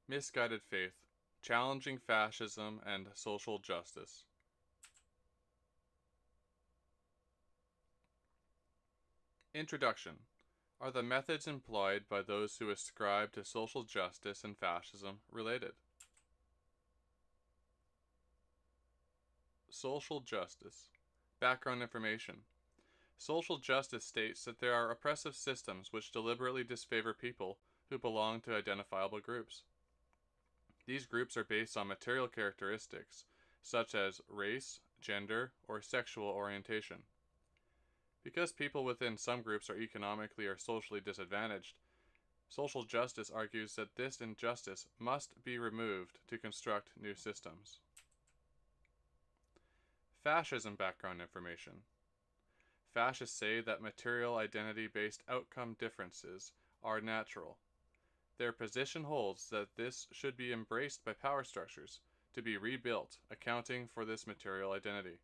Misguided Faith, Challenging Fascism and Social Justice. Introduction. Are the methods employed by those who ascribe to social justice and fascism related? Social justice. Background information. Social justice states that there are oppressive systems which deliberately disfavor people who belong to identifiable groups. These groups are based on material characteristics, such as race, gender, or sexual orientation. Because people within some groups are economically or socially disadvantaged, social justice argues that this injustice must be removed to construct new systems. Fascism background information. Fascists say that material identity-based outcome differences are natural. Their position holds that this should be embraced by power structures to be rebuilt, accounting for this material identity.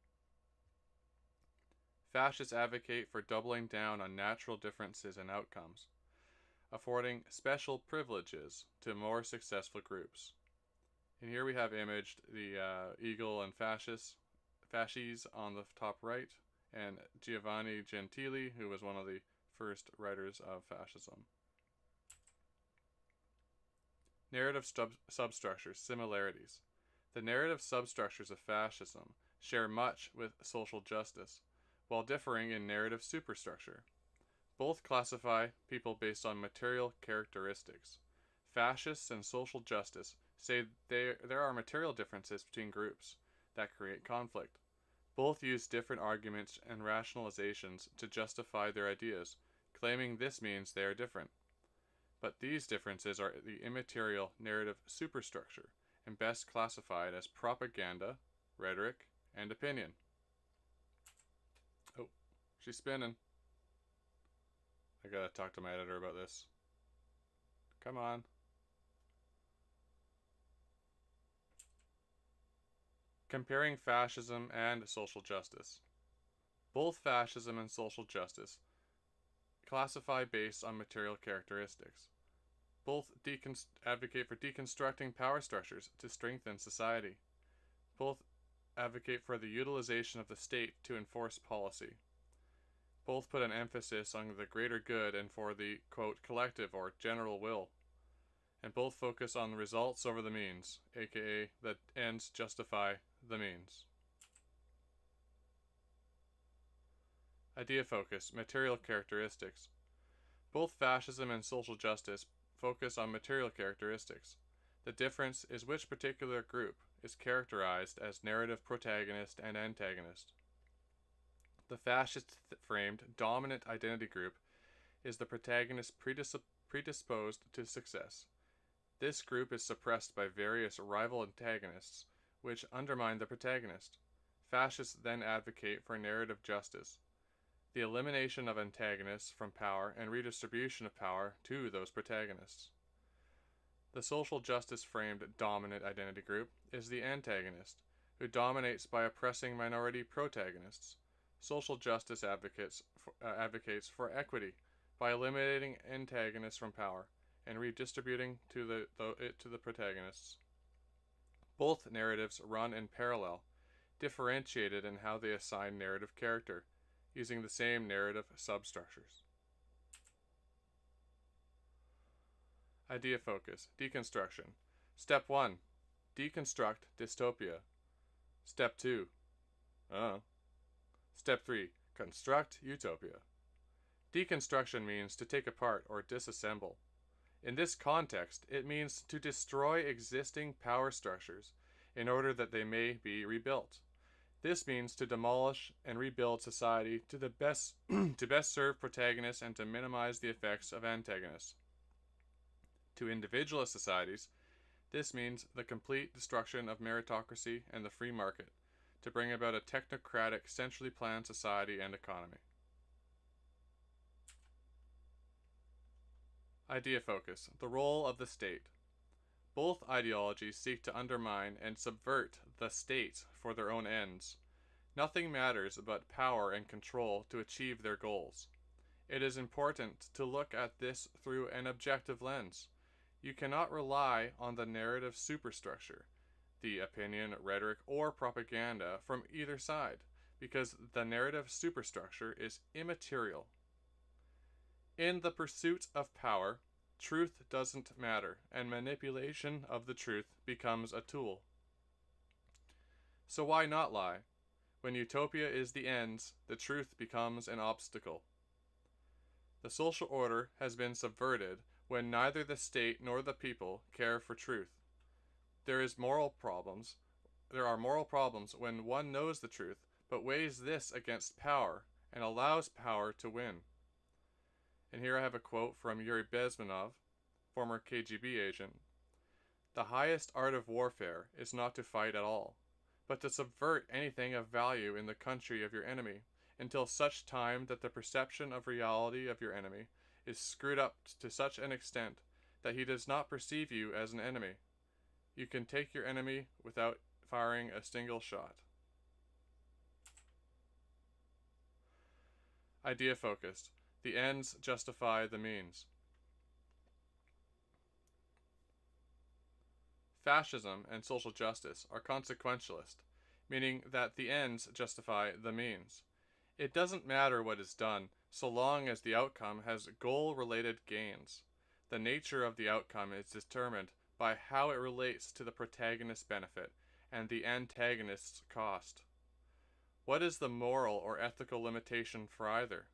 Fascists advocate for doubling down on natural differences in outcomes, affording special privileges to more successful groups. And here we have imaged the eagle and fasces on the top right, and Giovanni Gentili, who was one of the first writers of fascism. Narrative substructures, similarities. The narrative substructures of fascism share much with social justice, while differing in narrative superstructure. Both classify people based on material characteristics. Fascists and social justice say there are material differences between groups that create conflict. Both use different arguments and rationalizations to justify their ideas, claiming this means they are different. But these differences are the immaterial narrative superstructure and best classified as propaganda, rhetoric, and opinion. Oh, she's spinning. I gotta talk to my editor about this. Come on. Comparing fascism and social justice. Both fascism and social justice classify based on material characteristics. Both advocate for deconstructing power structures to strengthen society. Both advocate for the utilization of the state to enforce policy. Both put an emphasis on the greater good and for the, quote, collective or general will. And both focus on the results over the means, aka the ends justify the means. Idea focus, material characteristics. Both fascism and social justice focus on material characteristics. The difference is which particular group is characterized as narrative protagonist and antagonist. The fascist-framed dominant identity group is the protagonist predisposed to success. This group is suppressed by various rival antagonists, which undermine the protagonist. Fascists then advocate for narrative justice, the elimination of antagonists from power and redistribution of power to those protagonists. The social justice framed dominant identity group is the antagonist, who dominates by oppressing minority protagonists. Social justice advocates for equity by eliminating antagonists from power and redistributing to the protagonists. Both narratives run in parallel, differentiated in how they assign narrative character, using the same narrative substructures. Idea focus, deconstruction. Step 1. Deconstruct dystopia. Step 2. Step 3. Construct utopia. Deconstruction means to take apart or disassemble. In this context, it means to destroy existing power structures in order that they may be rebuilt. This means to demolish and rebuild society to best serve protagonists and to minimize the effects of antagonists. To individualist societies, this means the complete destruction of meritocracy and the free market to bring about a technocratic, centrally planned society and economy. Idea focus, the role of the state. Both ideologies seek to undermine and subvert the state for their own ends. Nothing matters but power and control to achieve their goals. It is important to look at this through an objective lens. You cannot rely on the narrative superstructure, the opinion, rhetoric, or propaganda from either side, because the narrative superstructure is immaterial. In the pursuit of power, truth doesn't matter, and manipulation of the truth becomes a tool. So why not lie? When utopia is the ends, the truth becomes an obstacle. The social order has been subverted when neither the state nor the people care for truth. There are moral problems when one knows the truth, but weighs this against power and allows power to win. And here I have a quote from Yuri Bezmenov, former KGB agent. The highest art of warfare is not to fight at all, but to subvert anything of value in the country of your enemy, until such time that the perception of reality of your enemy is screwed up to such an extent that he does not perceive you as an enemy. You can take your enemy without firing a single shot. Idea focused. The ends justify the means. Fascism and social justice are consequentialist, meaning that the ends justify the means. It doesn't matter what is done, so long as the outcome has goal-related gains. The nature of the outcome is determined by how it relates to the protagonist's benefit and the antagonist's cost. What is the moral or ethical limitation for either?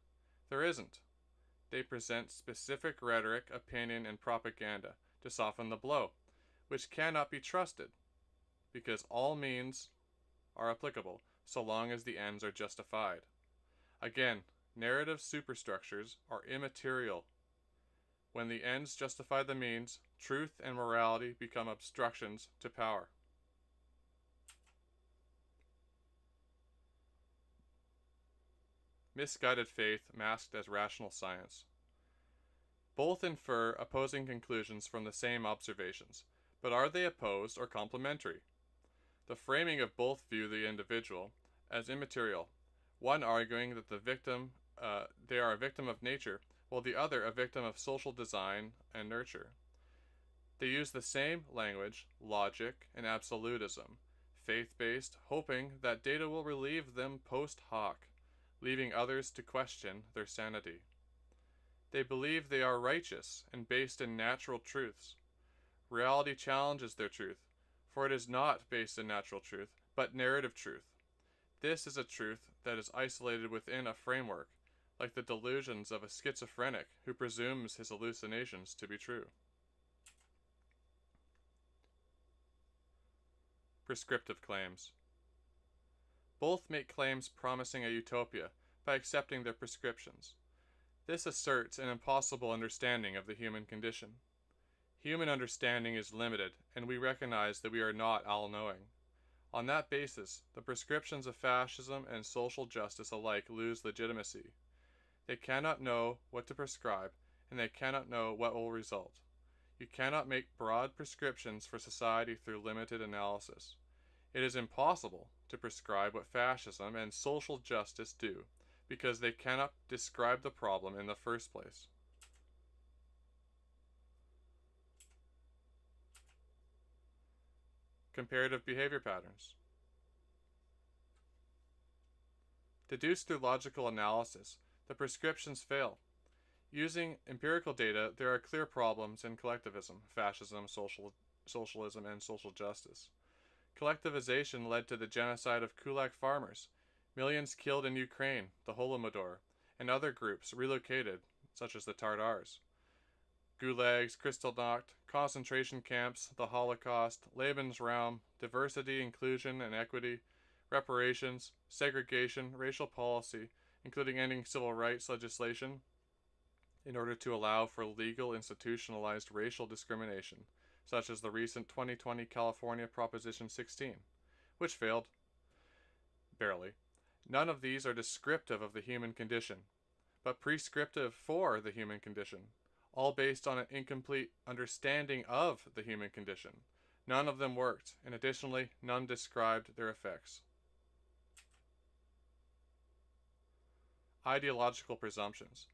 There isn't. They present specific rhetoric, opinion, and propaganda to soften the blow, which cannot be trusted, because all means are applicable so long as the ends are justified. Again, narrative superstructures are immaterial. When the ends justify the means, truth and morality become obstructions to power. Misguided faith masked as rational science. Both infer opposing conclusions from the same observations, but are they opposed or complementary? The framing of both view the individual as immaterial, one arguing that they are a victim of nature, while the other a victim of social design and nurture. They use the same language, logic, and absolutism, faith-based, hoping that data will relieve them post hoc, leaving others to question their sanity. They believe they are righteous and based in natural truths. Reality challenges their truth, for it is not based in natural truth, but narrative truth. This is a truth that is isolated within a framework, like the delusions of a schizophrenic who presumes his hallucinations to be true. Prescriptive claims. Both make claims promising a utopia by accepting their prescriptions. This asserts an impossible understanding of the human condition. Human understanding is limited, and we recognize that we are not all-knowing. On that basis, the prescriptions of fascism and social justice alike lose legitimacy. They cannot know what to prescribe, and they cannot know what will result. You cannot make broad prescriptions for society through limited analysis. It is impossible to prescribe what fascism and social justice do, because they cannot describe the problem in the first place. Comparative behavior patterns. Deduced through logical analysis, the prescriptions fail. Using empirical data, there are clear problems in collectivism, fascism, socialism, and social justice. Collectivization led to the genocide of Kulak farmers, millions killed in Ukraine, the Holodomor, and other groups relocated, such as the Tatars. Gulags, Kristallnacht, concentration camps, the Holocaust, Lebensraum, diversity, inclusion, and equity, reparations, segregation, racial policy, including ending civil rights legislation, in order to allow for legal institutionalized racial discrimination, such as the recent 2020 California Proposition 16, which failed. Barely. None of these are descriptive of the human condition, but prescriptive for the human condition, all based on an incomplete understanding of the human condition. None of them worked, and additionally, none described their effects. Ideological presumptions.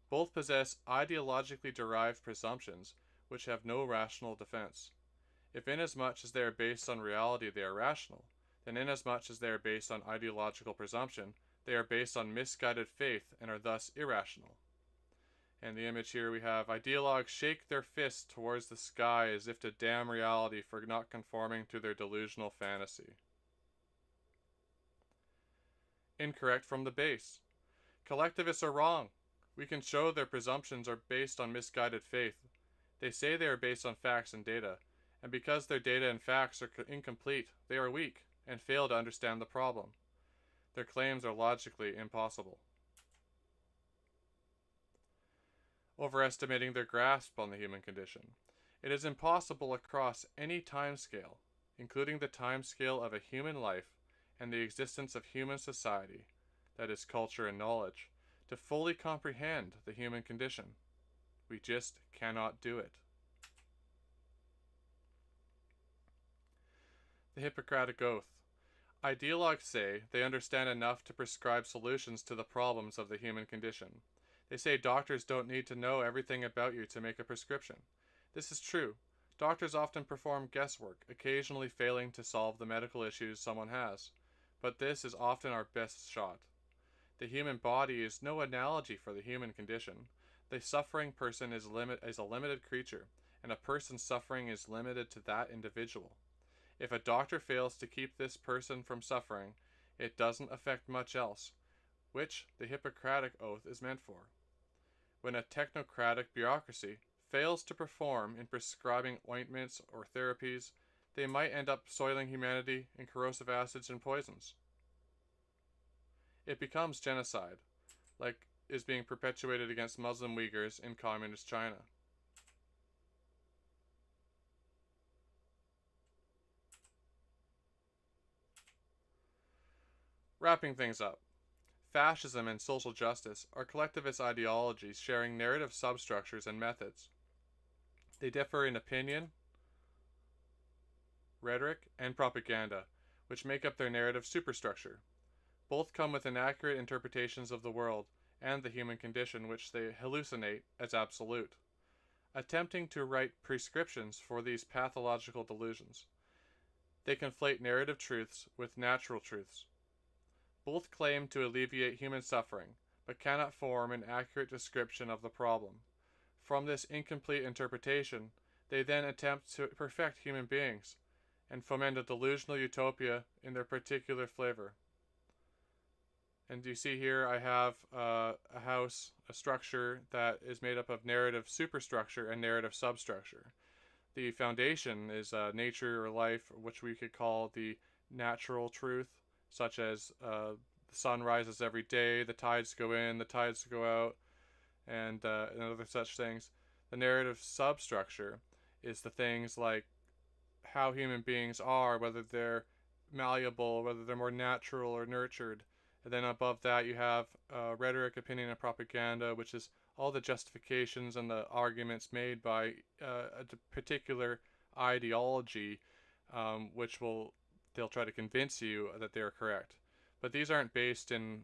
Both possess ideologically derived presumptions which have no rational defense. If inasmuch as they are based on reality they are rational, then inasmuch as they are based on ideological presumption, they are based on misguided faith and are thus irrational. And the image here we have ideologues shake their fists towards the sky as if to damn reality for not conforming to their delusional fantasy. Incorrect from the base. Collectivists are wrong. We can show their presumptions are based on misguided faith. They say they are based on facts and data, and because their data and facts are incomplete, they are weak and fail to understand the problem. Their claims are logically impossible. Overestimating their grasp on the human condition. It is impossible across any time scale, including the time scale of a human life and the existence of human society, that is culture and knowledge, to fully comprehend the human condition. We just cannot do it. The Hippocratic Oath. Ideologues say they understand enough to prescribe solutions to the problems of the human condition. They say doctors don't need to know everything about you to make a prescription. This is true. Doctors often perform guesswork, occasionally failing to solve the medical issues someone has. But this is often our best shot. The human body is no analogy for the human condition. The suffering person is a limited creature, and a person's suffering is limited to that individual. If a doctor fails to keep this person from suffering, it doesn't affect much else, which the Hippocratic Oath is meant for. When a technocratic bureaucracy fails to perform in prescribing ointments or therapies, they might end up soiling humanity in corrosive acids and poisons. It becomes genocide, like is being perpetuated against Muslim Uyghurs in communist China. Wrapping things up. Fascism and social justice are collectivist ideologies sharing narrative substructures and methods. They differ in opinion, rhetoric, and propaganda, which make up their narrative superstructure. Both come with inaccurate interpretations of the world and the human condition, which they hallucinate as absolute, attempting to write prescriptions for these pathological delusions. They conflate narrative truths with natural truths. Both claim to alleviate human suffering, but cannot form an accurate description of the problem. From this incomplete interpretation, they then attempt to perfect human beings, and foment a delusional utopia in their particular flavor. And you see here I have a house, a structure that is made up of narrative superstructure and narrative substructure. The foundation is nature or life, which we could call the natural truth, such as the sun rises every day, the tides go in, the tides go out, and other such things. The narrative substructure is the things like how human beings are, whether they're malleable, whether they're more natural or nurtured. And then above that you have rhetoric, opinion, and propaganda, which is all the justifications and the arguments made by a particular ideology, which they'll try to convince you that they are correct. But these aren't based in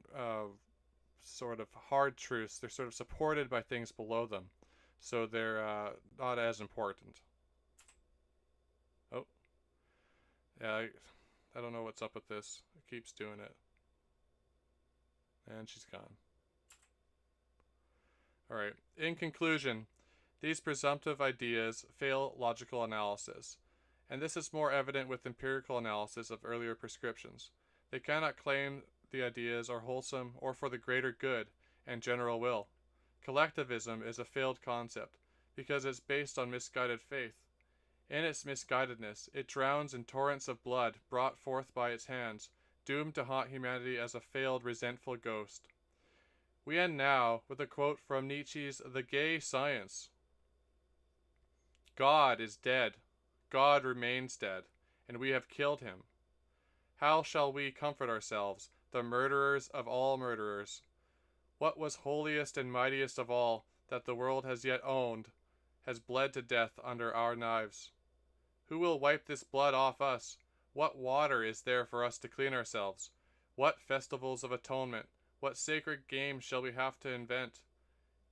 sort of hard truths. They're sort of supported by things below them. So they're not as important. Oh. Yeah, I don't know what's up with this. It keeps doing it. And she's gone. Alright, in conclusion, these presumptive ideas fail logical analysis, and this is more evident with empirical analysis of earlier prescriptions. They cannot claim the ideas are wholesome or for the greater good and general will. Collectivism is a failed concept because it's based on misguided faith. In its misguidedness, it drowns in torrents of blood brought forth by its hands, doomed to haunt humanity as a failed, resentful ghost. We end now with a quote from Nietzsche's The Gay Science. God is dead. God remains dead, and we have killed him. How shall we comfort ourselves, the murderers of all murderers? What was holiest and mightiest of all that the world has yet owned has bled to death under our knives. Who will wipe this blood off us? What water is there for us to clean ourselves? What festivals of atonement, what sacred games shall we have to invent?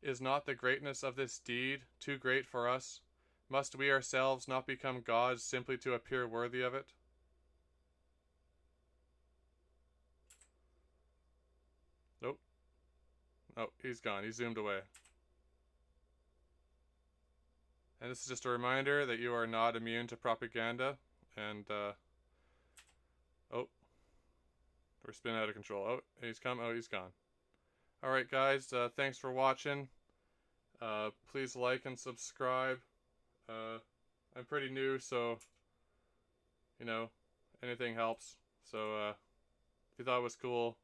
Is not the greatness of this deed too great for us? Must we ourselves not become gods simply to appear worthy of it? Nope. Oh, he's gone. He zoomed away. And this is just a reminder that you are not immune to propaganda. And, oh, we're spinning out of control. Oh, he's come. Oh, he's gone. Alright, guys, thanks for watching. Please like and subscribe. I'm pretty new, so, you know, anything helps. So, if you thought it was cool,